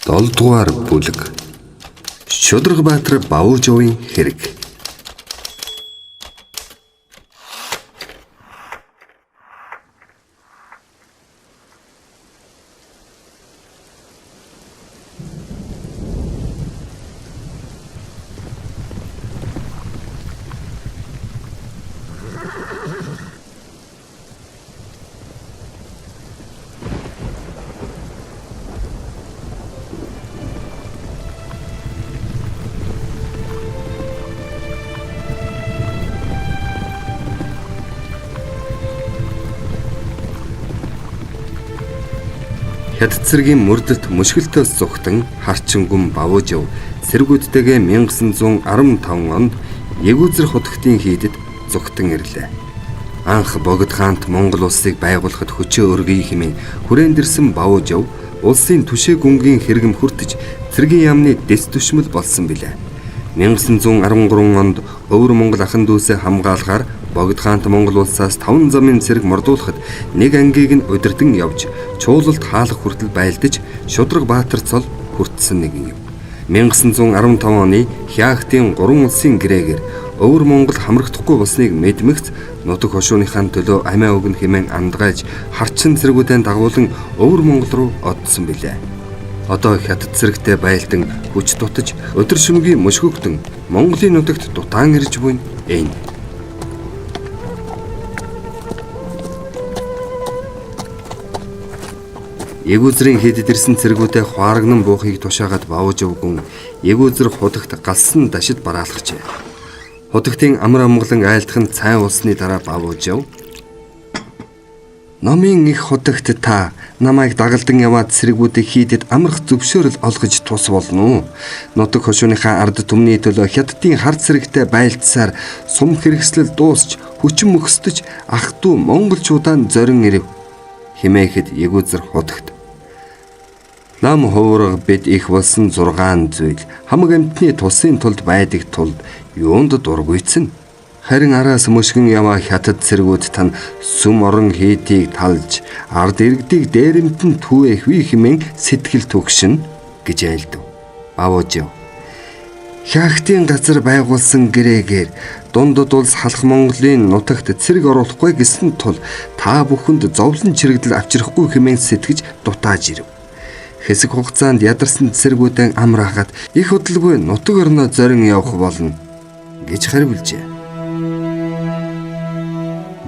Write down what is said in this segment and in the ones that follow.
7 дугаар бүлэг. Шударгабаатар Бавуужовын хэрэг. Хятад цэргийн мөрдөлт мөшгөлтөөс зүхтэн харчин гүн Бавуужов сэргүүдтэйгээ 1915 онд Ягүүзэр хотогтын хийдэд зүхтэн ирлээ. Анх Богд хаант Монгол улсыг байгуулахад хүчээ өргөе хэмээн хүрээнд ирсэн Бавуужов улсын түшээ гүнгийн хэрэгэм хүртэж цэргийн яамны дэс түшмэл болсон билээ. 1913 онд Өвөр Монгол ахын дүүсээ хамгаалахаар Богд хаант Монгол улсаас 5 замын цэрэг мордуулахад нэг ангийг нь удирдан явж чуулалд хаалх хүртэл байлдаж Шударгабаатар цол хүртсэн нэгэн юм. 1915 оны Хяахтын 3 улсын гэрээгээр Өвөр Монгол хамрагдахгүй болсныг мэдмэгц нутаг хошууныхаа төлөө амиа өгнө хэмээн андгааж харчин цэргүүдэн дагуулan Өвөр Монгол руу одсон билээ. Одоо Хятад цэрэгтэй байлдан хүч дутаж өдөр шөнөгийн мөшгөгдөн Монголын нутагт дутаан ирж буйн энэ. Ягүүзрийн хийдэд ирсэн цэргүүдээ хуарагнан буухыг тушаагаад Бавуужов гүн Ягүүзэр худагт галсан дашид бараалгачээ. Худагтын амар амгалан айлтхан цайн улсны дараа Бавуужов "Номын их худагт та намайг дагалдан яваад цэргүүдийг хийдэд амрах зөвшөөрөл олгож тус болно уу? Нутаг хошууныхаа ард түмний төлөө Хятадын хар цэрэгтэй байлдсаар сум хэрэгслэл дуусч хүчин мөхсдөж ах トゥ монголчуудаа зорин ирэв" хэмээхэд Ягүүзэр худагт "Нам хувраг бид их болсон 6 зүйл хамаг амтны тусын тулд байдаг тулд юунд дургүйцэн. Харин араас мөшгөн яваа Хятад цэргүүд тань сүм орон хийдийг талж ард иргэдийг дээрэмтэн түүэх үе хэмээн сэтгэл түгшин" гэж айлдав. Бавуужов Хяахтын газар байгуулсан гэрээгээр дундад улс халах Монголын нутагт цэрэг оруулахгүй гэсэн тул та бүхэнд зовлон чирэгдэл авчрахгүй хэмээн сэтгэж дутааж ирэв. Хэсэг хугацаанд ядарсан цэргүүдэн амраахад их удалгүй нутаг орноо зорин явах болно гэж хариулжээ.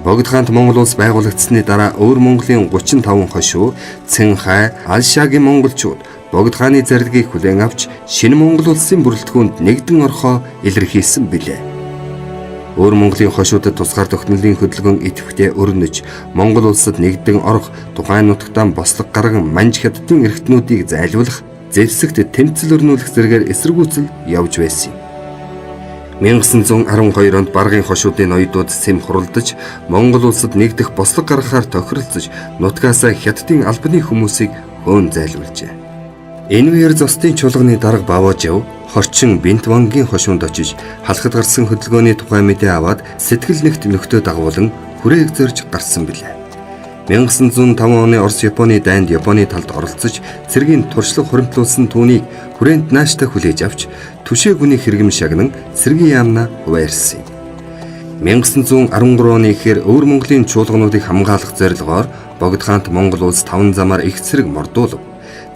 Богд хаант Монгол улс байгуулагдсны дараа Өвөр Монголын 35 хошуу, Цэнхай, Алшаагийн монголчууд Богд хааны зарилгийг хүлээн авч шинэ Монгол улсын бүрэлдэхүүнд нэгдэн орхоо илэрхийлсэн билээ. Өвөр Монголын хошуудад тусгаар тогтнолын хөдөлгөөн идэвхтэй өрнөж Монгол улсад нэгдэн орох тухайн нутагтаа бослог гарган манж Хятадын эрхтнүүдийг зайлуулах, зэвсэгт тэмцэл өрнүүлэх зэрэгээр эсэргүүцэл явж байсан юм. 1912 онд баргын хошуудын ноёдууд сэм хуралдаж Монгол улсад нэгдэх бослог гаргахаар тохиролцож нутгаасаа Хятадын албаны хүмүүсийг хөөн зайлуулжээ. Энэ үеэр зостын чуулганы дарга Бавуужов хорчин Бинтвангийн хошуунд очиж халахад гарсан хөдөлгөөний тухай мэдээ аваад сэтгэл нэгт нөхдөө дагуулan хүрээг зорж гарсан билээ. 1905 оны Орос Японы дайнд Японы талд оролцож цэргийн туршлага хуримтлуулсан түүнийг хүрээнд нааштай хүлээж авч түшээ гүний хэрэгэм шагнан цэргийн яамнаа хуваарсан юм. 1913 оны ихэр Өвөр Монголын чуулгануудыг хамгаалах зорилгоор Богд хаант Монгол улс 5 замаар их цэрэг мордуулав.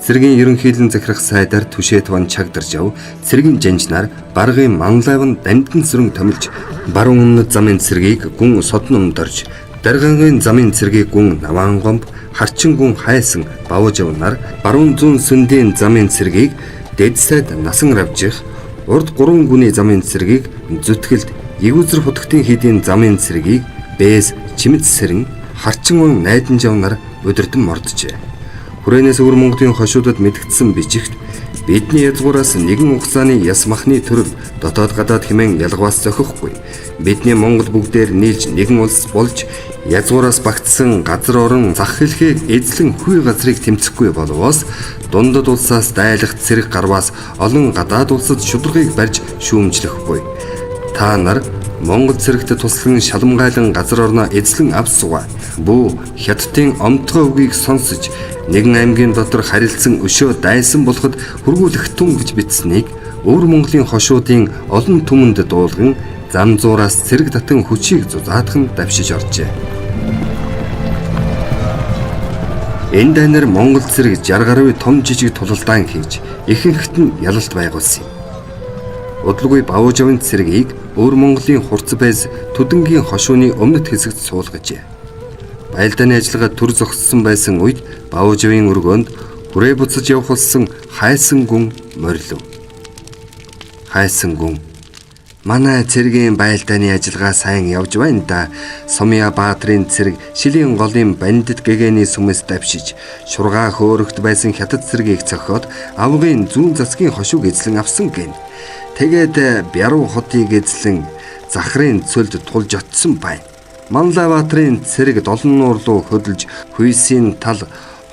Цэргийн ерөнхийлөн захирах сайдаар түшээ таван чагдарж яв. Цэргийн жанжнаар баргын манлайван дамдган сүрэн томилж баруун өмнөд замын цэргийг гүн соднон дорж даргангийн замын цэргийг гүн Наваангомб, харчин гүн хайсан Бавуужов нар баруун зүүн сүндийн замын цэргийг дэд сайд насан равжих, урд 3 гүний замын цэргийг зүтгэлд Ягүүзэр худагтын хийдийн замын цэргийг бээс чимэд сэрэн, харчин гүн найданжав нар удирдан морджээ. Хүрээнээс Өвөр Монголын хошуудад мэдгдсэн бичигт бидний язгуураас нэгэн хугацааны яс махны төрөв дотоод гадаад хэмээн ялгаас зохихгүй. Бидний Монгол бүгдээр нийлж нэгэн улс болж язгуураас багтсан газар орон зах хэлхээ эзлэн хүй газрыг тэмцэхгүй болвоос дундад улсаас дайлах цэрэг гарваас олон гадаад улсад шударгыг барьж шүүмжлэхгүй. Та нар Монгол цэрэгт туслан шалмгайлан газар орноо эзлэн авсугаа. Бүү хятадын омтгой үгийг сонсож нэгэн аймгийн дотор харилцсан өшөө дайсан болоход хөргүүлэх түн гэж бичсэнийг Өвөр Монголын хошуудын олон түмэнд дуулган зам зуураас цэрэг татан хүчийг зузаатхан давшиж оржээ. Энэ дайнаар Монгол цэрэг 60 гаруй том жижиг тулалдаан хийж ихэнхт нь ялалт байгуулсан юм. Удалгүй Бавуужавын цэрэгийг Өвөр Монголын хурц байс Түдэнгийн хошууны өмнөд хэсэгт суулгажээ. Байлдааны ажиллагаа төр зогссон байсан үед Бавуужавын өргөөнд хүрээ буцаж явах болсон Хайсан гүн морилов. Хайсан гүн манай цэргийн байлдааны ажиллагаа сайн явж байна да. Сумья Баатрын цэрэг Шилийн голын бандит гэгэний сүмэс давшиж шургаа хөөрөгт байсан хятад цэргийг цохиод авгын зүүн засгийн хошууг эзлэн авсан гэн. Тэгээд Бяруу хотыг эзлэн Захрын цөлд тулж очсон байна. Манлайбаатрын цэрэг Долон нуур руу хөдөлж Хүйсийн тал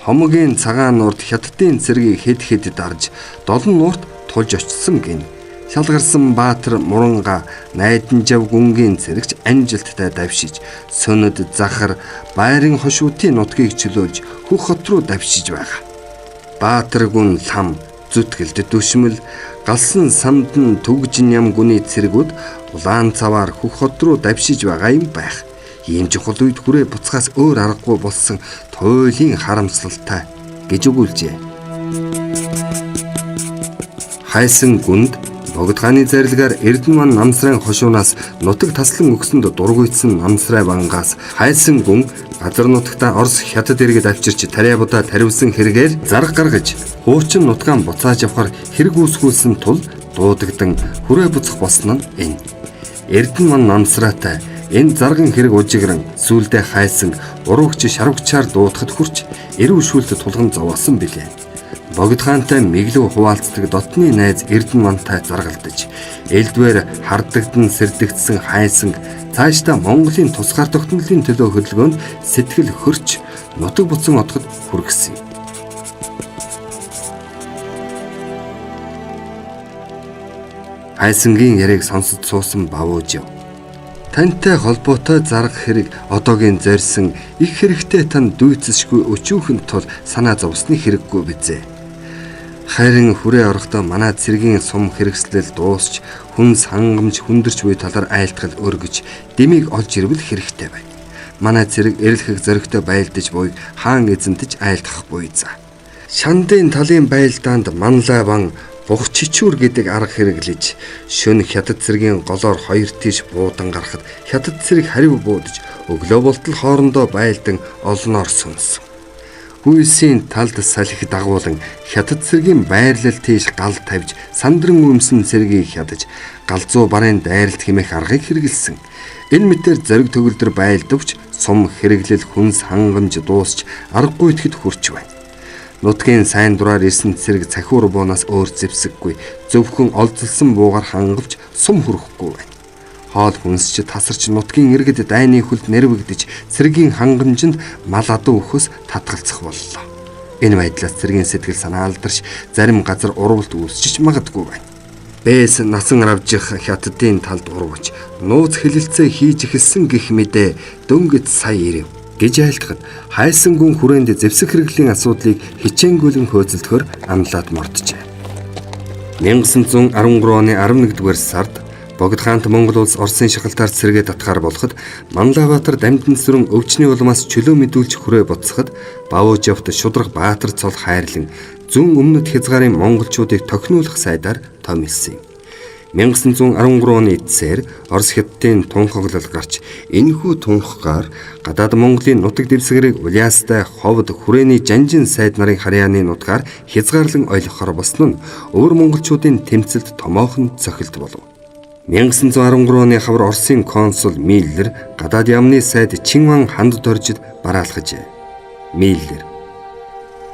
Хомогийн цагаан нуурд хятадын цэргийг хэд хэд дарж Долон нуурт тулж очсон гэн. Шалгарсан Баатар Муранга Найданжав гүнгийн цэрэгч амжилттай давшиж Сөнөд Захар Байрын хошуутын нутгийг чөлөөлж Хөх хот руу давшиж байгаа. Баатар гүн лам зүтгэлд дүшмэл галсан самдан төгжин ям гүний цэргүүд улаан цаваар Хөх хот руу давшиж байгаа юм байх. Ийм чухал үед хүрээ буцхаас өөр аргагүй болсон туйлын харамсалтай гэж өгүүлжээ. Хайсан гүнд Богд хааны зарилгаар Эрдэнэман намсрын хошуунаас нутаг таслан өгсөнд дургуйтсан намсрай бангаас Хайсан гүн газар нутагта Орос хятад иргэд авчирч тариабудаа таривсан хэрэгээр зарга гаргаж хуучин нутгаан буцааж явахар хэрэг үүсгүүлсэн тул дуудагдан хүрээ буцах болсон нь энэ. Эрдэнэман намсраатай энэ зарган хэрэг ужигран сүүлдээ Хайсан уруугч шарвгчаар дуудахад хүрч эрүү шүүлт тулган зовоосон билээ. Богд хаантай мэглүү хуваалцдаг дотны найз Эрдэнэмантай заргалдаж элдвэр хардагдан сэрдэгдсэн Хайсан цаашдаа Монголын тусгаар тогтнолын төлөө хөдөлгөөнд сэтгэл хөрч нутаг буцан одоход хүргэсэн. Хайсангийн яриаг сонсож суусан Бавуужав. Тантай холбоотой зарга хэрэг одоогийн зорьсон их хэрэгтэй тань дүйцэшгүй өчүүхэн тул санаа зовсны хэрэггүй бизээ. Харин хүрээ орохдоо манай цэргийн сум хэрэгслэл дуусч хүнс хангамж хүндэрч буй талаар айлтгал өргөж дэмийг олж ирвэл хэрэгтэй байна. Манай цэрэг эрэлхэх зоригтой байлдаж буй хаан эзэнтэж айлтгах буй за. Шандын талын байлдаанд Манлайбан бух чичүүр гэдэг арга хэрэглэж шөнө хятад цэргийн голоор хоёр тийш буудан гарахад хятад цэрэг хариу буудаж өглөө болтол хоорондоо байлдан олноор сүнсэн. Хүйсийн талд салхи дагуулan хятад цэргийн байрлал тийш гал тавьж сандран өмсөн цэргийг хядаж галзуу барын дайралт хэмээх аргыг хэрэгэлсэн. Энэ мэтээр зориг төгөлдөр байлдавч сум хэрэглэл хүнс хангамж дуусч аргагүй итгэд хүрч байна. Нутгийн сайн дураар ирсэн цэрэг цахиур буунаас өөр зэвсэггүй зөвхөн олзолсон буугаар хангавч сум хүрэхгүй байна. Хоол хүнсч тасарч нутгийн иргэд дайны хүлд нэрвэгдэж цэргийн хангамжинд мал адуу өхөс татгалцах боллоо. Энэ байдлаас цэргийн сэтгэл санаа алдарч зарим газар урвалт үүсчиж магадгүй байна. Бэс насан авжих хятадын талд урвж нууц хэлэлцээ хийж эхэлсэн гэх мэдээ дөнгөж сая ирэв гэж айлтгад Хайсан гүн хүрээнд зэвсэг хэрэглийн асуудлыг хичээнгүйлэн хөөцөлдөхөр амлаад морджээ. 1913 оны 11-р сард Богд хаант Монгол улс Оросын шахалтаар цэргээ татахаар болоход Манлайбаатар дамжин сүрэн өвчний улмаас чөлөө мэдүүлж хүрээ буцахад Бавуужавт шудраг Баатар цол хайрлан зүүн өмнөд хязгаарын монголчуудыг тохиноолох сайдаар томилсон юм. 1913 оны эцсээр Орос хятадын тунхаглал гарч энэхүү тунхгаар гадаад Монголын нутаг дэвсгэрийг Улаастай ховд хүрээний жанжин сайд нарын харьяаны нутгаар хязгаарлан ойлгохоор болсон нь өвөр монголчуудын тэмцэлд томоохон цохилт болов. 1913 оны хавар Оросын консул Миллер гадаад яамны сайд Чинван ханд доржид бараалхажээ. Миллер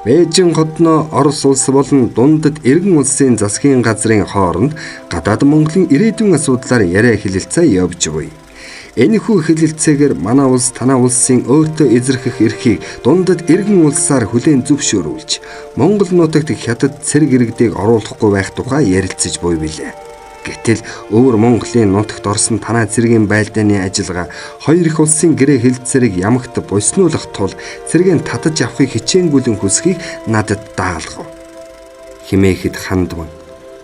Бээжин хотно Орос улс болон дундад иргэн улсын засгийн газрын хооронд гадаад Монголын ирээдүйн асуудлаар яриа хэлэлцээ явж буй. Энэхүү хэлэлцээгээр манай улс танай улсын өөртөө эзэрхэх эрхийг дундад иргэн улсаар хүлээн зөвшөөрүүлж Монгол нутагт хятад цэрэг иргэдийг оруулахгүй байх тухай ярилцаж буй билээ. Гэтэл өвөр Монголын нутагт орсон танай цэргийн байлдааны ажиллагаа хоёр их улсын гэрээ хэлэлцээрийг ямагт буйснуулах тул цэргийн татаж авахыг хичээнгүйлэн хүсхийг надад даалгав. Химээхэд хандван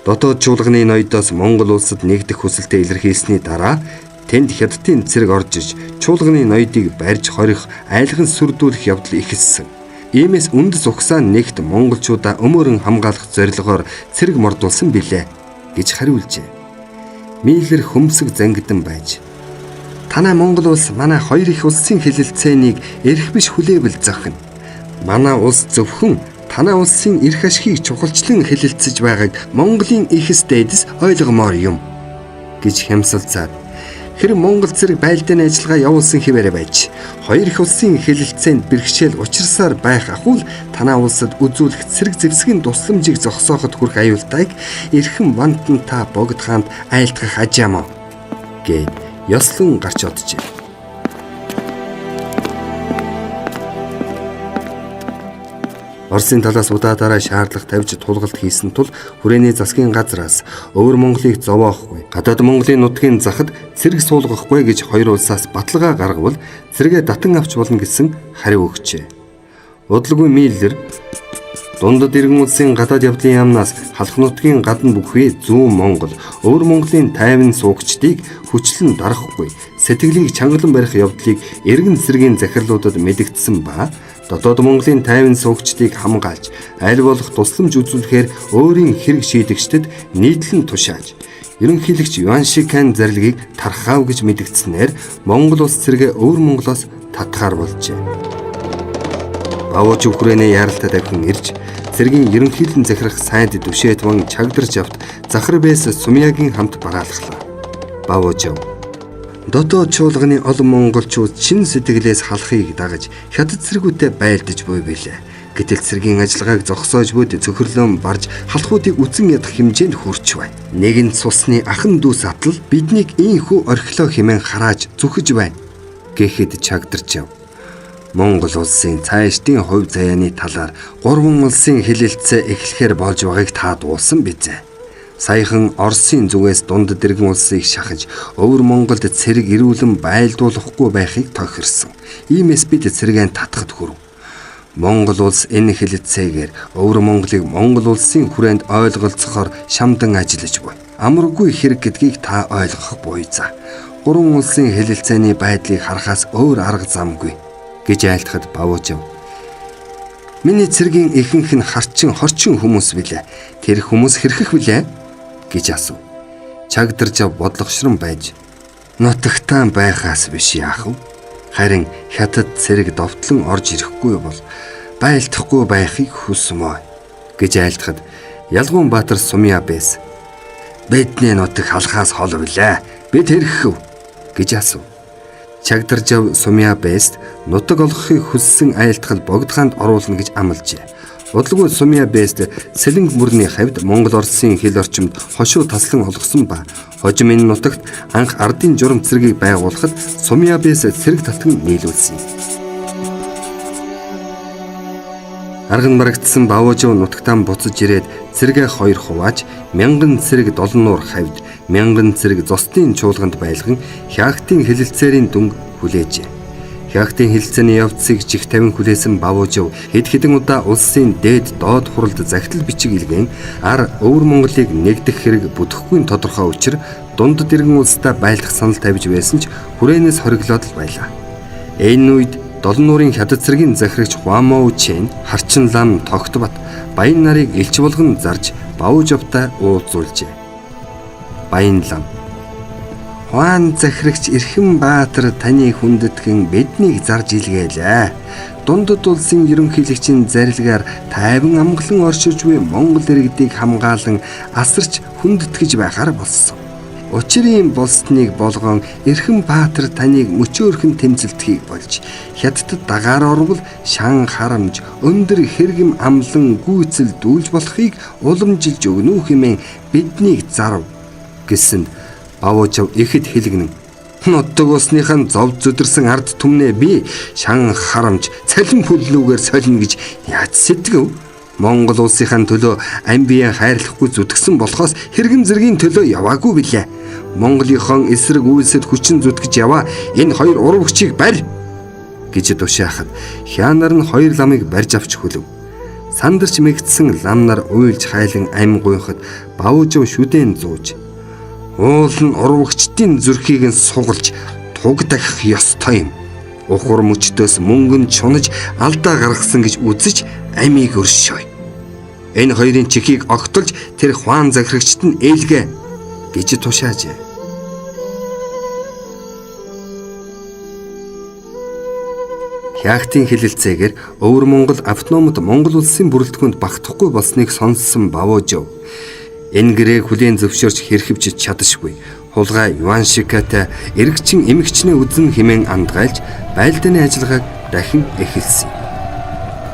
дотоод чуулганы ноёдоос Монгол улсад нэгдэх хүсэлтэд илэрхийлсэний дараа тэнд хятадын цэрэг орж иж чуулганы ноёдыг барьж хорих айлган сүрдүүлэх явдал ихэлсэн. Иймээс үндэс угсаа нэгт монголчуудаа өмөрөн хамгаалах зорилгоор цэрэг мордуулсан билээ гэж хариулжээ. Миллер хөмсөг зангидан байж танай Монгол улс манай хоёр их улсын хэлэлцээнийг эрх биш хүлээвэл зохино. Манай улс зөвхөн танай улсын эрх ашгийг чухалчлан хэлэлцэж байгааг Монголын ихс дээдэс ойлгомоор юм гэж хямсалцаад хэрэг Монгол цэрэг байлдааны ажиллагаа явуулсан хэвээрээ байж хоёр их улсын хэлэлцээнд бэрхшээл учирсаар байх ахуйл танай улсад үзүүлэх цэрэг зэвсгийн тусламжийг зогсооход хүрэх аюултайг эрхэм вантан та богд хаанд айлтгах ажаамаа гэ ёслон гарч оджээ. Оросын талаас удаадараа шаардлага тавьж тулгалт хийсэн тул хүрээний засгийн газраас өвөр Монголыг зовоохгүй, гадаад Монголын нутгийн захад цэрэг суулгахгүй гэж хоёр улсаас баталгаа гаргавал цэрэгээ татан авч болно гэсэн хариу өгчээ. Удалгүй Миллер дундад иргэн улсын гадаад явдлын яамнаас халах нутгийн гадна бүхвээ зүүн Монгол, өвөр Монголын тайван суугчдыг хүчлэн дарахгүй, сэтгэлийг чангалан барих явдлыг иргэн цэргийн захирлуудад мэдэгдсэн ба дотоод Монголын тайван суугчдыг хамгаалж, аль болох тусламж үзүүлэхээр өөрийн хэрэг шийдэгчдэд нийтлэн тушааж, ерөнхийлөгч Юан Шикан зарилгийг тархав гэж мэдэгдснээр Монгол улс цэрэгээ өвөр Монголоос татгаар болжээ. Бавууч хүрээний яралтай давхин ирж, цэргийн ерөнхийлөн захирах сайд Дүшээтван чагдарч авт Захар Бэс Сумьягийн хамт бараалхлаа. Бавууч дотоод чуулганы олон монголчууд шин сэтгэлээс халахыг дагаж хятад цэргүүдэд байлдаж буй билээ. Гэтэл цэргийн ажиллагааг зогсоож буйд цөхрлөн барж халахуудыг үцэн ядах хэмжээнд хүрч байна. Нэгэн цусны ахан дүүс атал биднийг ийхүү орхилоо хэмээн харааж зүхэж байна гэхэд чагдарч яв. Монгол улсын цаашдын хувь заяаны талаар 3 улсын хэлэлцээ эхлэхээр болж байгааг та дуулсан бизээ. Саяхан Оросын зүгээс дундад иргэн улсыг шахаж өвөр Монголд цэрэг ирүүлэн байлдуулахгүй байхыг тохирсон. Иймээс бид цэрэгээ татахад хүрэв. Монгол улс энэ хэлэлцээгээр өвөр Монголыг Монгол улсын хүрээнд ойлголцохоор шамдан ажиллаж буй. Амаргүй хэрэг гэдгийг та ойлгох буй за. 3 улсын хэлэлцээний байдлыг харахаас өөр арга замгүй гэж айлтгад Бавууч миний цэргийн ихэнх нь хорчин хүмүүс билээ. Тэр хүмүүс хэрхэх билээ гэж асуув. Чагдарч бодлогошрон байж нутагтаа байхаас биш яах вэ? Харин хятад цэрэг довтлон орж ирэхгүй бол байлдахгүй байхыг хүсмөө гэж айлтгад Ялгуун Баатар Сумья Бэс бидний нутаг халахаас хол билээ. Бид хэрхэв гэж асуув. Чагдарж Сумья Бэс нутаг олгохыг хүссэн айлтгал богд хаанд оруулна гэж амлажээ. Удалгүй Сумья Бэст Сэлэнг мөрний хавьд Монгол Оросын хил орчимд хошуу таслан олгосон ба хожим энэ нутагт анх ардын журам цэргийг байгуулахад Сумья Бэс цэрэг татан нийлүүлсэн. Арган марагдсан Бавууч нутагтаа буцаж ирээд цэрэгээ 2 хувааж 1000 цэрэг Долоннуур хавьд 1000 цэрэг Зостын чуулганд байлган Хяактын хэлэлцээрийн дүнг хүлээжээ. Хяактын хэлэлцээний явцыг жих тавин хүлээсэн Бавууч хэд хэдэн удаа улсын дээд доод хуралд захидал бичиг илгээн ар өвөр Монголыг нэгдэх хэрэг бүтэхгүй тодорхой учир дундад иргэн улстай байлдах санал тавьж байсан ч хүрээнээс хориглоод л байлаа. Энэ үед Долоннуурын хятад цэргийн захирагч Хуамоу Чэн харчин лам Тогтбат Баян нарыг элч болгон зарж Бавуужавтай уулзуулжээ. Баян лам Хуан захирагч Эрхэм Баатар таны хүндэтгэн биднийг зарж илгээлээ. Дундад улсын ерөнхийлөгчийн зарилгаар тайван амгалан оршиж буй Монгол иргэдийг хамгаалан асарч хүндэтгэж байхаар болсон. Учрын болсныг болгон Эрхэм Баатар таныг мөчөөрхөн тэмцэлтхийг болж хятадд дагаар орвол шан харамж өндөр хэрэгэм амлан гүйцэл дүүлж болохыг уламжилж өгнө хэмээн биднийг зарв гэсэн Бавууч ихэд хэлгэнэн нутаг усныхан зов зүдэрсэн ард түмнээ би шан харамж цалин хүллүүгээр солино гэж яаж сэтгэв? Монгол улсынхаа төлөө ам биеэ хайрлахгүй зүтгэсэн болохоос хэрэгэм зэргийн төлөө яваагүй билээ. Монголынхон эсрэг үйлсэд хүчин зүтгэж яваа энэ хоёр урвагчийг барь гэж тушаахад хяанар нь хоёр ламыг барьж авч хөлөв. Сандарч мэгдсэн лам нар уйлж хайлан ам гуйхад Бавуужав шүдэн зууж уул нь урвагчдын зүрхийг нь сугалж тугдах ёстой юм. Ухур мөчтөөс мөнгөн чунаж алдаа гаргасан гэж үзэж амийг өршөөе. Энэ хоёрын чихийг огтолж тэр хуан захирагчд нь ээлгэ гэж тушаажээ. Хяахтын хэлэлцээгээр Өвөр Монгол автономид Монгол улсын бүрэлдэхүүнд багтахгүй болсныг сонссон Бавуужав энэ гэрээг хүлээн зөвшөөрч хэрхэвч чадашгүй. Хулгай Юаншикатай эргэгчин эмэгчнээ үзэн хэмээн андгайлж байлдааны ажиллагааг дахин эхэлсэн.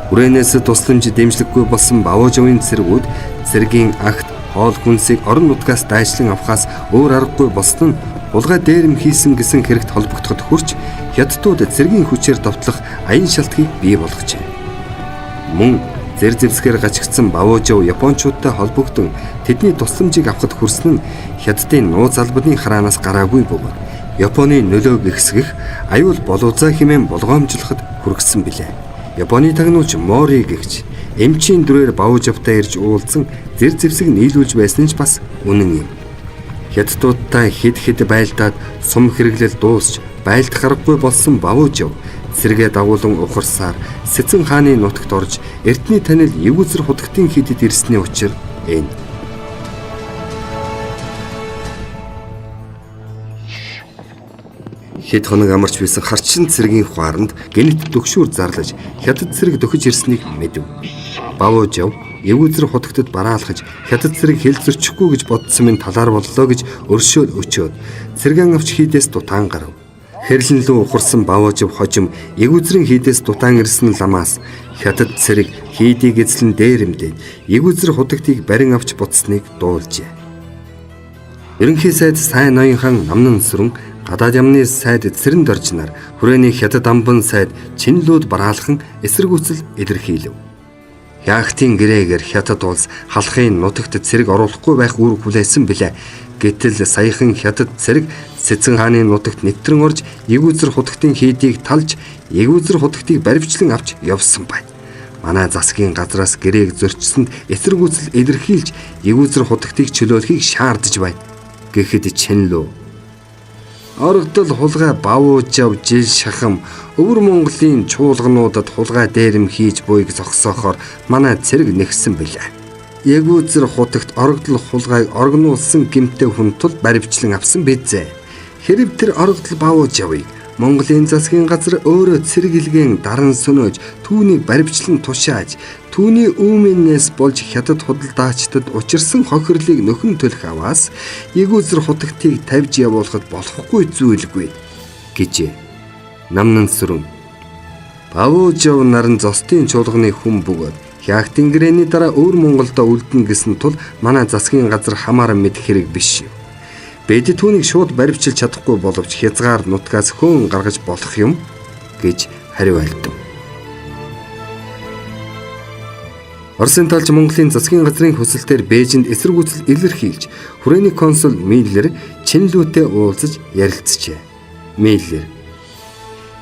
Хүрээнээс тусламж дэмжлэггүй болсон Бавуужавын цэргүүд цэргийн агт хоол хүнсийг орон нутгаас дайчлан авахаас өөр аргагүй болсон нь хулгай дээрэм хийсэн гэсэн хэрэгт холбогдоход хүрч хятадууд цэргийн хүчээр довтлох аян шалтгаыг бий болгожээ. Мөн зэр зэвсгээр гачигдсан Бавуужав Япончуудтай холбогдсон тэдний тусламжийг авахд хүрсэн нь Хятадын нууц албаны хараанаас гараагүй бөгөөд Японы нөлөөг ихсгэх аюул болоозаа хэмээн болгоомжлоход хүргэсэн билээ. Японы тагнууч Мори гэгч эмчийн дүрээр Бавуужавтай ирж уулзсан зэр зэвсэг нийлүүлж байсан ч бас үнэн юм. Хятадуудтай хэд байлдаад сум хэрэглэл дуусч байлдах аргагүй болсон Бавуужав сэргээ дагуулan ухарсаар Сэцэн хааны нутагт орж эрдний танил Эгүзэр хутагтын хідэд ирсний учир энэ. Хэд хоног амарч байсан харчин цэргийн хуаранд гэнэт дөгшүүр зарлаж хятад цэрэг дөхөж ирснийг мэдэв. Бавуужав Эгүзэр хутагтад бараалхаж хятад цэрэг хэл зөрчихгүй гэж бодсон минь талаар боллоо гэж өршөөл өчөөд цэргэн авч хідээс дутаан гарав. Хэрлэн лүү ухарсан Бавуужав хожим Эгүзрийн хідээс дутаан ирсэн ламаас хятад цэрэг хийдийг эзлэн дээрэмдээд Эгүзэр хутагтыг барин авч буцсныг дуулжээ. Ерөнхий сайд Сайн ноён хаан Намнан сүрэн гадаад ямны сайд Цэрэнд оржнаар хүрээний хятад амбан сайд Чинлүүд бараалхан эсэргүүцэл илэрхийлв. Хяахтын гэрээгээр хятад улс халахын нутагт цэрэг оруулахгүй байх үүрэг хүлээсэн билээ. Гэтэл саяхан хятад цэрэг Сэцэн хааны нутагт нэвтрэн орж Эгүзэр хутагтын хийдийг талж Эгүзэр хутагтыг баривчлан авч явсан байна. Манай засгийн газраас гэрээг зөрчсөнд эсэргүүцэл илэрхийлж Эгүзэр хутагтыг чөлөөлөхийг шаардж байна. Гэхэд Чинлүү орогдол хулгай Бавуужав жил шахам Өвөр Монголын чуулгануудад хулгай дээрэм хийж буйг зогсоохоор манай цэрэг нэгсэн билээ. Эгүзэр хутагт орогдол хулгайг оргнуулсан гэмтэй хүн тул баривчлан авсан бизээ. Хэрэг тэр орогдол Бавуужавыг Монголын засгийн газар өөрөө цэрэг илгээн даран сөнөөж түүнийг баривчлан тушааж түүний үүмэнээс болж хятад худалдаачдад учирсан хохирлыг нөхөн төлөх аваас Эгүзэр хутагтыг тавьж явуулахад болохгүй зүйлгүй гэжээ. Намнан сүрэн Бавуужав наран зостын чуулганы хүн бөгөөд Хяахтын гэрээний дараа Өвөр Монголдо үлдэн гэсэн тул манай засгийн газар хамааран мэдэх хэрэг биш юм. Бид түүнийг шууд баривчилж чадахгүй боловч хязгаар нутгаас хөөн гаргаж болох юм гэж хариу айлдав. Оросын талч Монголын засгийн газрын хүсэлтээр Бээжинд эсэргүүцэл илэрхийлж хүрээний консул Миллер Чинлүүтэй уулзаж ярилцжээ. Миллер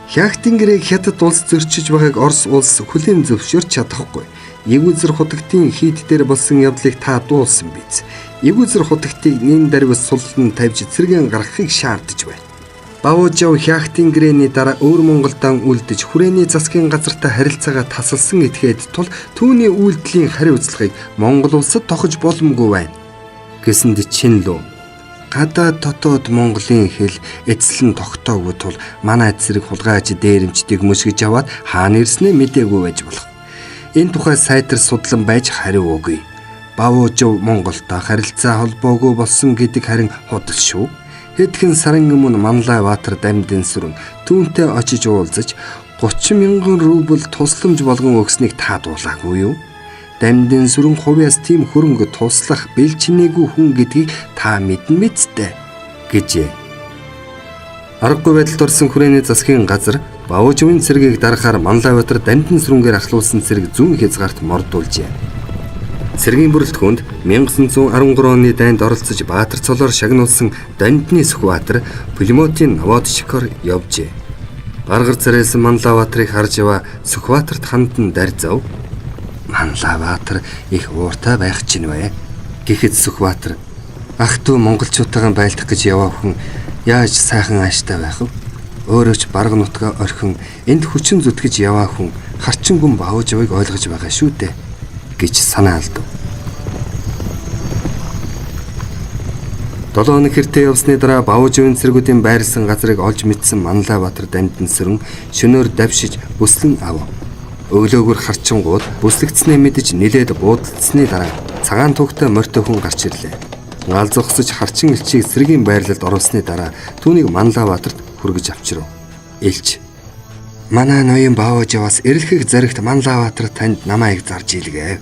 Хяахтын гэрээг хятад улс зөрчиж байгааг Орос улс хүлээн зөвшөөрч чадахгүй. Эгүзэр хутагтын хийд дээр болсон явдлыг та дуулсан биз. Эгүзэр хутагтыг нэн дарвис суллан тавьж цэргэн гаргахыг шаардж байна. Бавуужав Хяахтын гэрээний дараа Өвөр Монголдон үлдэж хүрээний засгийн газартай харилцаагаа тасалсан этгээд тул түүний үйлдэлийн хариу үзлэгийг Монгол улсад тохиж боломгүй байна. Гэсэнд Чинлүү гадаад дотоод Монголын хэл эцэлэн тогтоогүй тул манай цэрэг хулгайч дээрэмчдийг мөсгөж аваад хаана ирснээ мэдээгүй байж болох. Энэ тухай сайтар судлан байж хариу өгье. Бавуужав Монголтой харилцаа холбоогүй болсон гэдэг харин худал шүү. Хэдхэн сарын өмнө Манлай Баатар Дамдын сүрэн түүнтэй очиж уулзаж 30,000 рубль тусламж болгон өгснийг та дуулаагүй юу? Дамдын сүрэн хувьяас тийм хөрөнгө туслах бэлчинээгүй хүн гэдгийг та мэднэ мэдтэй гэжээ. Аргагүй байдалд орсон хүрээний засгийн газар Бавуужавын цэргийг дарахаар Манлай Баатар Дамдын сүрэнгээр ахлуулсан цэрэг зүүн хязгаарт мордуулжээ. Цэргийн бүрэлдэхүүнд 1913 оны дайнд оролцож Баатар цолоор шагнуулсан Дандны Сүхбаатар пулеметийн Новодшикор явжээ. Баргар царайсан Манлавбаатарыг харж яваа Сүхбаатарт хандан дарзав. Манлавбаатар их ууртай байх чинь вэ? Гэхэд Сүхбаатар ах トゥ монголчуудтайгаа байлдах гэж яваа хүн яаж сайхан ааштай байх вэ? Өөрөө ч барга нутгаа орхин энд хүчин зүтгэж яваа хүн харчин гүн Баавжавыг ойлгож байгаа шүү дээ гэж санаа алдав. 7 хоног хэртээ явсны дараа Баавжавын цэргүүдийн байрлсан газрыг олж мэдсэн Манлавбаатар Дандан сэрэн шөнөөр давшиж бүслэн ав. Өглөөгөр харчингууд бүслэгдснээ мэдэж нилээд буудалцсны дараа цагаан тугтай морьтой хүн гарч ирлээ. Гал зогсож харчин элчийг цэргийн байрлалд оруулсны дараа түүнийг Манлавбаатарт хүргэж авчирв. Элч манай ноён Баавжаваас эрэлхэх зоригт Манлавбаатар танд намайг зарж илгээв.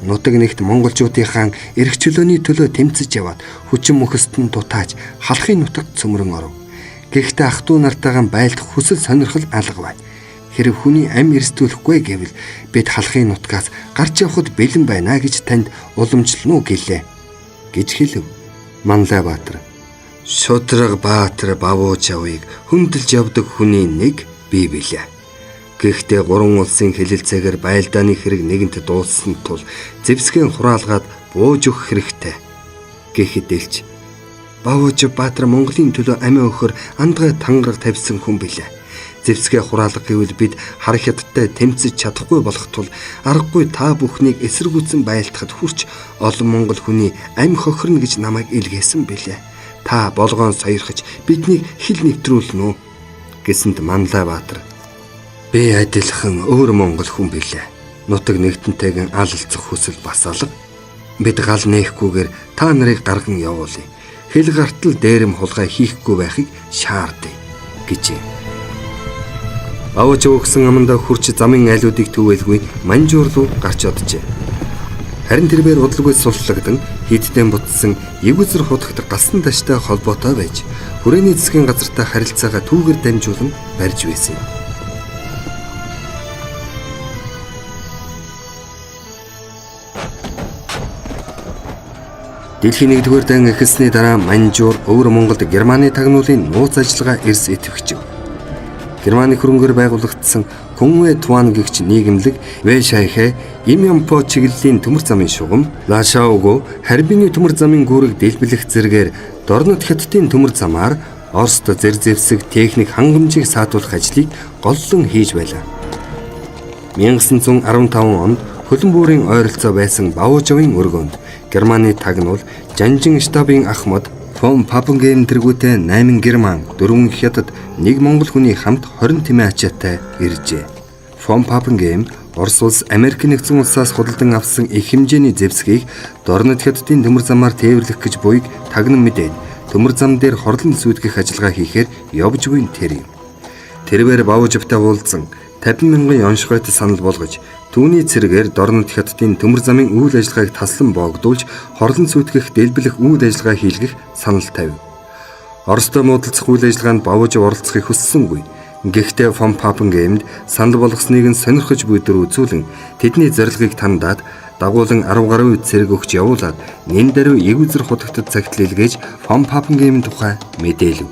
Нутаг нэгт монголчуудынхаа эрх чөлөөний төлөө тэмцэж яваад хүчин мөхөст нь дутааж халахын нутагт цөмрөн оров. Гэхдээ ах トゥ нартайгаа байлдах хүсэл сонирхол алга бай. Хэрэг хүний ам эрсдүүлэхгүй гэвэл бид халахын нутгаас гарч явахд бэлэн байна гэж танд уламжлана уу гэлээ гэж хэлв. Манлавбаатар Шудраг Баатар Баавжавыг хөндлөж явдаг хүний нэг бий билээ. Гэхдээ 3 улсын хэлэлцээгээр байлдааны хэрэг нэгэнт дууссан тул зэвсгийн хураалгаад бууж өгөх хэрэгтэй. Гэхэд элч Баавжав Баатар Монголын төлөө амиа өгөхөр андгай тангараг тавьсан хүн билээ. Зэвсгээ хураалга гэвэл бид хар хятадтай тэмцэж чадахгүй болох тул аргагүй та бүхнийг эсэргүүцэн байлдахад хүрч олон монгол хүний амь хохирно гэж намайг илгээсэн билээ. Та болгоон сойрхож биднийг хил нэвтрүүлнэ үү гэсэнд Манлавбаатар би адилхан өөр монгол хүн билээ. Нутаг нэгтэнтэйгэн алалцах хүсэл бас алга. Бид гал нээхгүйгээр та нарыг гарган явуулъя. Хэл гартал дээрэм хулгай хийхгүй байхыг шаардъя гэжээ. Баавжав өгсөн амандаа хурч замын айлуудыг төвөөлгүй Манжуур руу гарч оджээ. Харин тэрээр удалгүй суллагдан хиддэн бутсан Евгүзэр хутагт галсан даштай холбоотой байж хүрээний засгийн газартай харилцаагаа түүгээр дамжуулан барьж байсан юм. Дэлхийн 1-р дан эхэлсний дараа Манжуур өвөр Монголд Германы тагнуулын нууц ажиллагаа эрс идэвхжив. Германы хөрөнгөөр байгуулагдсан Күнвэ Туан гэгч нийгэмлэг Вэшайхэ Имямпо чиглэлийн төмөр замын шугам Лашауго харбины төмөр замын гүүрэг дэлбэлэх зэргээр Дорнод хятадын төмөр замаар Оросд зэр зэвсэг техник хангамжийг саатуулах ажлыг голлон хийж байлаа. 1915 онд хөлөн буурын ойролцоо байсан Баавжавын өргөнд Германы тагнуул Жанжин штабын Ахмад фон Папенгейм тэргүүтээ 8 Герман, 4 Хятад, 1 монгол хүний хамт 20 тэмээ ачаатай иржээ. Фон Папенгейм Орос улс Америк нэгдсэн улсаас худалдан авсан их хэмжээний зэвсгийг Дорнод хятадын төмөр замаар тээвэрлэх гэж буйг тагнан мэдээд төмөр зам дээр хорлон сүйтгэх ажиллагаа хийхээр явж буй тэр юм. Тэрээр Баавжавтай уулзсан 50,000 оншгойд санал болгож түүний цэргээр Дорнод хятадын төмөр замын үйл ажиллагааг таслан боогдуулж хорлон сүйтгэх дэлбэлэх үйл ажиллагаа хийлгэх санал тавив. Оростой муудалцах үйл ажиллагаанд Баавжав оролцохыг хүссэнгүй. Гэхдээ фон Папенгеймд санал болгосныг нь сонирхож буй дөр үзүүлэн тэдний зорилгыг тандаад дагуулan 10 гаруй цэрэг өгч явуулаад нэн даруй Евгүзэр хутагтад цагтл илгээж фон Папенгеймийн тухай мэдээлв.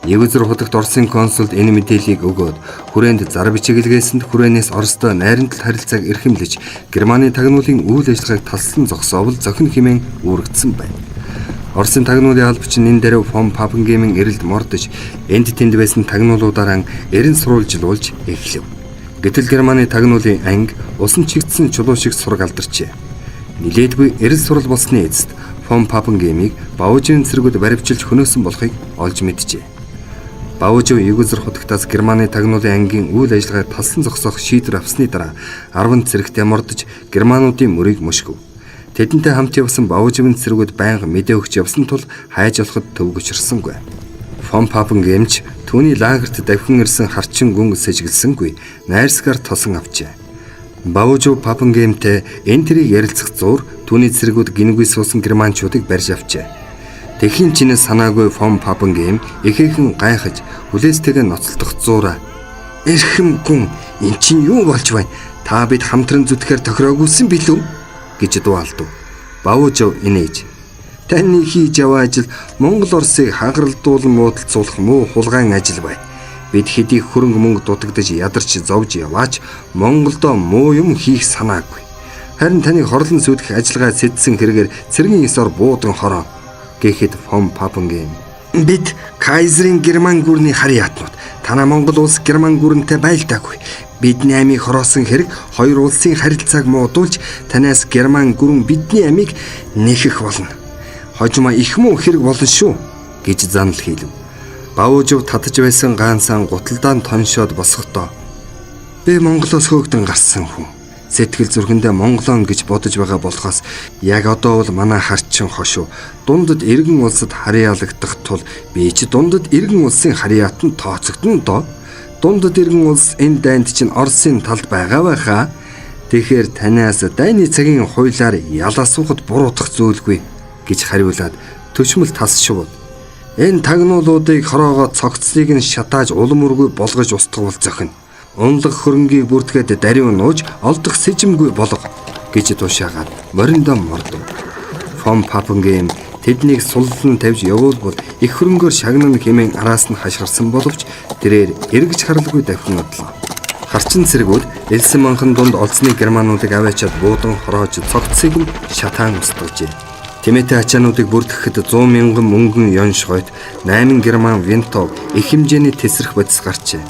Евгүзэр хутагт Оросын консулд энэ мэдээллийг өгөөд хүрээнд зар бичиглгээсэнд хүрээнээс Оростой найрамдал харилцааг эрхэмлэж Германы тагнуулын үйл ажиллагааг талсан зогсоовол зохин хэмээн үүрэгдсэн байна. Оросын тагнуулын албач энэ дээр фон Папенгеймийн эрэлд мордож энд тэнд байсан тагнуулуудаараа эрен сурвалжлуулж эхлэв. Гэтэл Германы тагнуулын анги усан чигдсэн чулуу шиг сураг алдарчээ. Нилээдгүй эрэл сурал болсны эцэст фон Папенгеймийг Баавжавын цэргүүд баривчилж хөнөөсөн болохыг олж мэджээ. Баавжав Евгүзэр хутагтаас Германы тагнуулын ангийн үйл ажиллагааг талсан зогсоох шийдвэр авсны дараа 10 цэрэгтэй мордож Германуудын мөрийг мушгив. Тэдэнтэй хамт явсан Баавжавын цэргүүд байнга мэдээ өгч явсан тул хайж олоход төвөгчрсөнгүй. Фон Папенгеймч түүний лагерт давхин ирсэн харчин гүн сэжиглсэнгүй найрсгаар тосон авчээ. Баавжав Папенгеймтэй энэ тэрийг ярилцах зуур түүний цэргүүд гингүй суусан германчуудыг барьж авчээ. Тэхийн чинээс санаагүй фон Папенгейм ихээхэн гайхаж хүлээстэйгээ ноцолдох зуураа "Эрхэм гүн, эн чинь юу болж байна? Та бид хамтран зүтгэхээр тохироогүйсэн билүү?" гэж дуу алдав. Баужов инээж. Таны хийж яваа ажил Монгол Оросыг хагаралдуулан муудалцуулах муу хулгайн ажил бай. Бид хэдий хөрөнгө мөнгө дутагдж ядарч зовж яваач Монголдо муу юм хийх санаагүй. Харин таны хорлон сүйдэх ажиллагаа сэдсэн хэрэгээр цэргийн ёсоор буудан хороо гэхэд фон Папенгейм бид Кайзерийн Герман гүрний харьяатнууд танаа Монгол улс Герман гүрэнтэй байлдаагүй. Бидний амийг хороосон хэрэг хоёр улсын харилцааг муудуулж танаас Герман гүрэн бидний амийг нэхэх болно. Хожимо их муу хэрэг болно шүү гэж занал хийлв. Баужов татж байсан гаансан гуталдаан тоншоод босгохдоо би Монголоос хөөгдөн гарсан хүн. Сэтгэл зүрхэндээ Монголон гэж бодож байгаа болохоос яг одоо бол манай харчин хошуу дундад иргэн улсад харьяалагдах тул би ч дундад иргэн улсын харьяатанд тооцогдно доо. Дундад иргэн улс энэ дайнд чинь Оросын талд байгаа байхаа. Тэгэхээр танаас дайны цагийн хуулиар ялаасуухад буруутгах зүйлгүй гэж хариулаад төчмөл тас шууд. Энэ тагнуулуудыг хороогоо цогцлыг нь шатааж улам өргөй болгож устгавал зохино. Унлаг хөрөнгийг бүртгээд даруй нууж олдох сэжимгүй болго гэж тушаагаад мориндоо мордов. Фон Папенгейм тэднийг суллан тавьж явуулбал их хөрөнгөөр шагнана хэмээн араас нь хашгирсан боловч тэрээр эргэж харалгүй давхин одлоо. Харчин цэргүүд элсэн манхан дунд олцны германуудыг аваачаад буудан хороож цогцсыг нь шатаан устгажээ. Тэмээтэй ачаануудыг бүртгэхэд 100 мянган мөнгөн ёншгойт 8 герман винтов их хэмжээний тесрэх бодис гарчээ.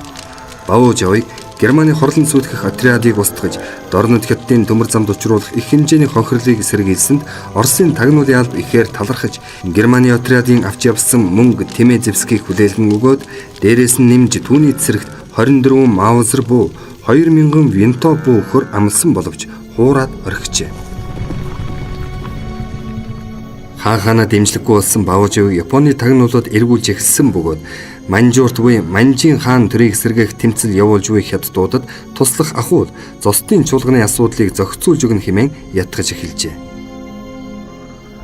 Баужовыг Германы хорлон сүйтгэх отрядыг устгаж дорнод хятадын төмөр замд учруулах их хэмжээний хонхирлыг сэргийлсэнд Оросын тагнуулын алба ихээр талархаж Германы отрядын авч явсан мөнгө Тимэзевскийг хүлээлгэн өгөөд дээрээс нь нэмж түүний цэрэгт 24 маузер буу 2000 винтов буу өгөхөр амласан боловч хуураад орхижээ. Хаана дэмжлэггүй болсон Баужовыг Японы тагнуулууд эргүүлж эхэлсэн бөгөөд Манжуурт буй Манжийн хаан төрийг сэргээх тэмцэл явуулж буй хятадуудад туслах ахуул зостын чуулганы асуудлыг зохицуулж өгнө хэмээн ятгах эхэлжээ.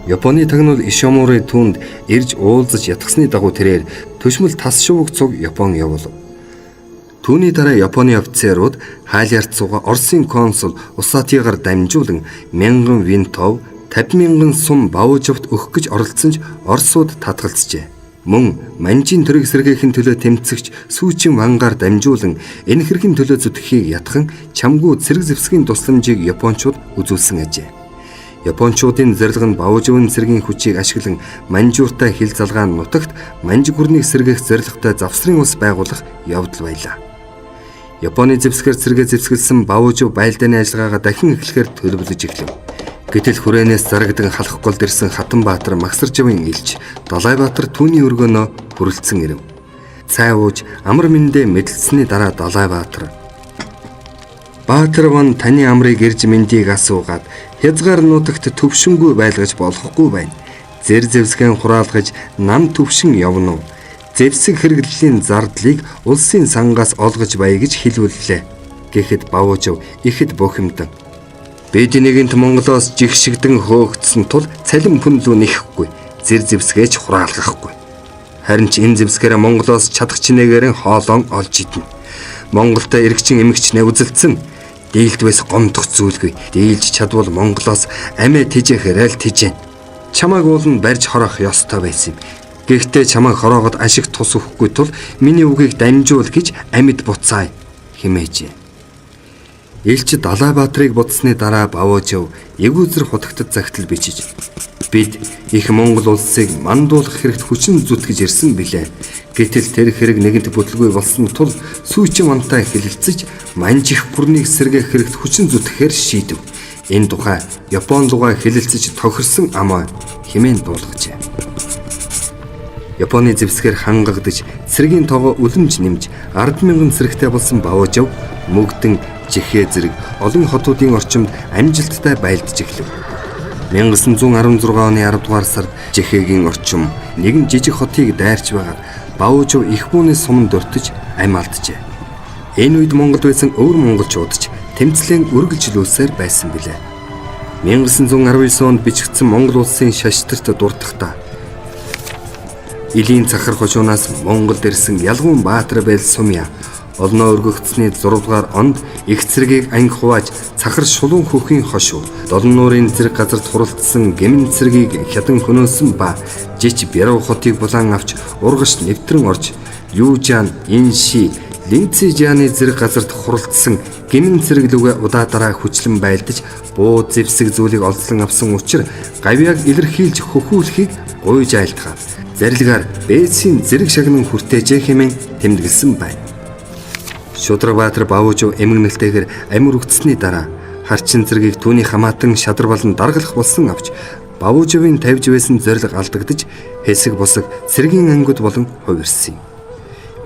Японы тагнуул Ишимуры түүнд ирж уулзаж ятгсны дагуу тэрээр төшмөл тас шувууг цуг Япон явуулав. Түүний дараа Японы офицерууд хаальярт сууга Оросын консул Усатигаар дамжуулан 1000 винтов 50,000 сум Баужовт өгөх гэж оролцсон ч Оросууд татгалзжээ. Мөн Манжийн төрийг сэргээхийн төлөө тэмцэгч сүүчин вангаар дамжуулан энэ хэргийн төлөө зүтгэхийг ятхан чамгүй цэрэг зэвсгийн тусламжийг Япончууд үзүүлсэн ажээ. Япончуудын зорилго нь Баужовын цэргийн хүчийг ашиглан Манжууртай хил залгаан нутагт Манж гүрнийг сэргээх зорилготой завсрын ус байгуулах явдал байлаа. Японы зэвсгээр цэргээ зэвсгэлсэн Баужов байлдааны ажиллагаагаа дахин эхлэхээр төлөвлөж эхлэв. Гэтэл хүрээнээс зарагдан халах голд ирсэн Хатанбаатар Магсаржавын элч Далайбаатар түүний өргөнөө хүрэлцэн ирэв. Цай ууж амар мэндэ мэдлэлсний дараа Далайбаатар Баатар ван таны амрыг ирж мэндийг асуугаад хязгаар нутагт төвшингүй байлгаж болохгүй байна. Зэр зэвсгэн хураалгаж нам төвшин явна уу? Зэвсэг хэрэглэлийн зардлыг улсын сангаас олгож бай гэж хэлүүллээ. Гэхэд Баужов ихэд бухимдан бид нэгэнт Монголоос жигшигдэн хөөгдсөн тул цалин пүнлүү нэхэхгүй, зэр зэвсгээж хураалгахгүй. Харин ч энэ зэвсгээрээ Монголоос чадах чинээгээр хоолон олж идэнэ. Монголтой эргчин эмэгчнээ үзэлцэн дийлд байс гомдох зүйлгүй. Дийлж чадвал Монголоос амиа тэжээхээр аль тэжээн. Чамайг уулан барьж хорох ёстой байсан юм. Гэхдээ чамайг хороогод ашиг тус өгөхгүй тул миний үгийг дамжуул гэж амьд буцаая хэмээжээ. Элч Далайбаатрыг бодсны дараа Баужов эгүүзэр хутагтад загтал бичиж бид их Монгол улсыг мандуулах хэрэгт хүчин зүтгэж ирсэн билээ. Гэтэл тэр хэрэг нэгэнт бүтлгүй болсон тул сүүчин мантай хэлэлцэж Манжих гүрнийг сэргээх хэрэгт хүчин зүтгэхээр шийдэв. Энэ тухай Япон лугаа хэлэлцэж тохирсон амаа хэмээн дуулгажээ. Японы зэвсгээр хангагдж цэргийн тоогоо үлэмж нэмж 10,000 цэрэгтэй болсон Баужов мөгдөн жихээ зэрэг олон хотуудын орчимд амжилттай байлдаж эхлэв. 1916 оны 10 дугаар сард жихээгийн орчим нэгэн жижиг хотыг дайрч байгаад Баужов их бууны суманд дуртаж амь алджээ. Энэ үед Монголд байсан өвөр монголчууд ч тэмцлэн үргэлжлүүлсээр байсан билээ. 1919 онд бичигдсэн Монгол улсын шаштрт дуртахдаа Илийн цахар хожуунаас Монголд ирсэн Ялгуун Баатар байл сумья Олноо өргөгдсөний 6 дугаар онд их цэргийг анги хувааж цахар шулуун хөхийн хошуу 7 нуурын зэрэг газарт хуралдсан гэмэн цэргийг хядан хөнөөсөн ба жич Бярав хотыг булан авч ургаш нэвтрэн орж Юужан, Инши, Линцижаны зэрэг газарт хуралдсан гэмэн цэрэг лүгэ удаа дараа хүчлэн байлдаж буу зэвсэг зүйлийг олзлон авсан учраас гавьяаг илэрхийлж хөхүүлэхийг гуйж айлтгаад зарилгаар Бээсийн зэрэг шагнан хүртээжээ хэмээн тэмдэглэсэн байна. Шудрабаатар Баавужов эмгэнэлтэйгээр амир өгцсөний дараа харчин цэргийг түүний хамаатан шадар болон даргалах болсон авч Баавужовын тавьж байсан зориг алдагдж хэсэг бусаг цэргийн ангид болон хувирсан юм.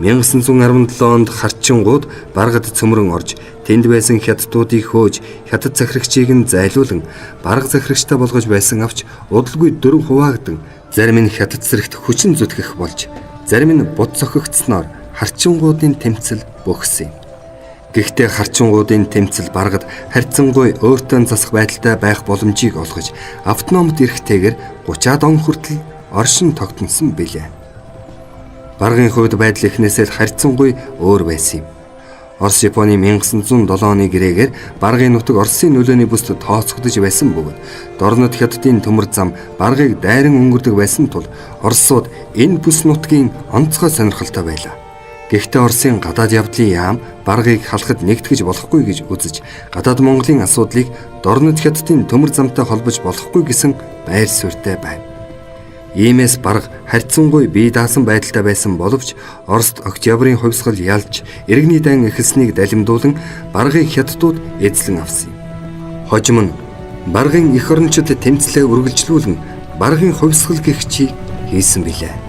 1917 онд харчингууд баргад цөмрөн орж тэнд байсан хятадуудыг хөөж хятад захирагчийг нь зайлуулан барга захирагчтай болгож байсан авч удалгүй дөрөв хуваагдан зарим нь хятад зэрэгт хүчин зүтгэх болж зарим нь бут цохигдсноор харчингуудын тэмцэл бөхсөн юм. Гэхдээ харчингуудын тэмцэл баргад харьцангуй өөртөө засах байдалтай байх боломжийг олгож автономт эрэхтэйгээр 30-аад он хүртэл оршин тогтносон билээ. Баргын хувьд байдал эхнээсээ л харьцангуй өөр байсан юм. Орос Японы 1907 оны гэрээгээр баргын нутаг Оросын нөлөөний бүст тооцогдож байсан бөгөөд дорнод хятадын төмөр зам баргыг дайран өнгөрдөг байсан тул Оросууд энэ бүс нутгийн онцгой сонирхолтой байлаа. Гэхдээ Оросын гадаад явдлын яам баргыг халахад нэгтгэж болохгүй гэж үзэж гадаад Монголын асуудлыг дорнод хятадын төмөр замтай холбож болохгүй гэсэн байр суурьтай байв. Иймээс барга харьцангуй бие даасан байдалтай байсан боловч Орост октябрийн хувьсгал ялж иргэний дан эхэлснийг далимдуулан баргыг хятадууд эзлэн авсан юм. Хожим нь баргын эх орончид тэмцлээ үргэлжлүүлэн баргын хувьсгал гихчийг хийсэн билээ.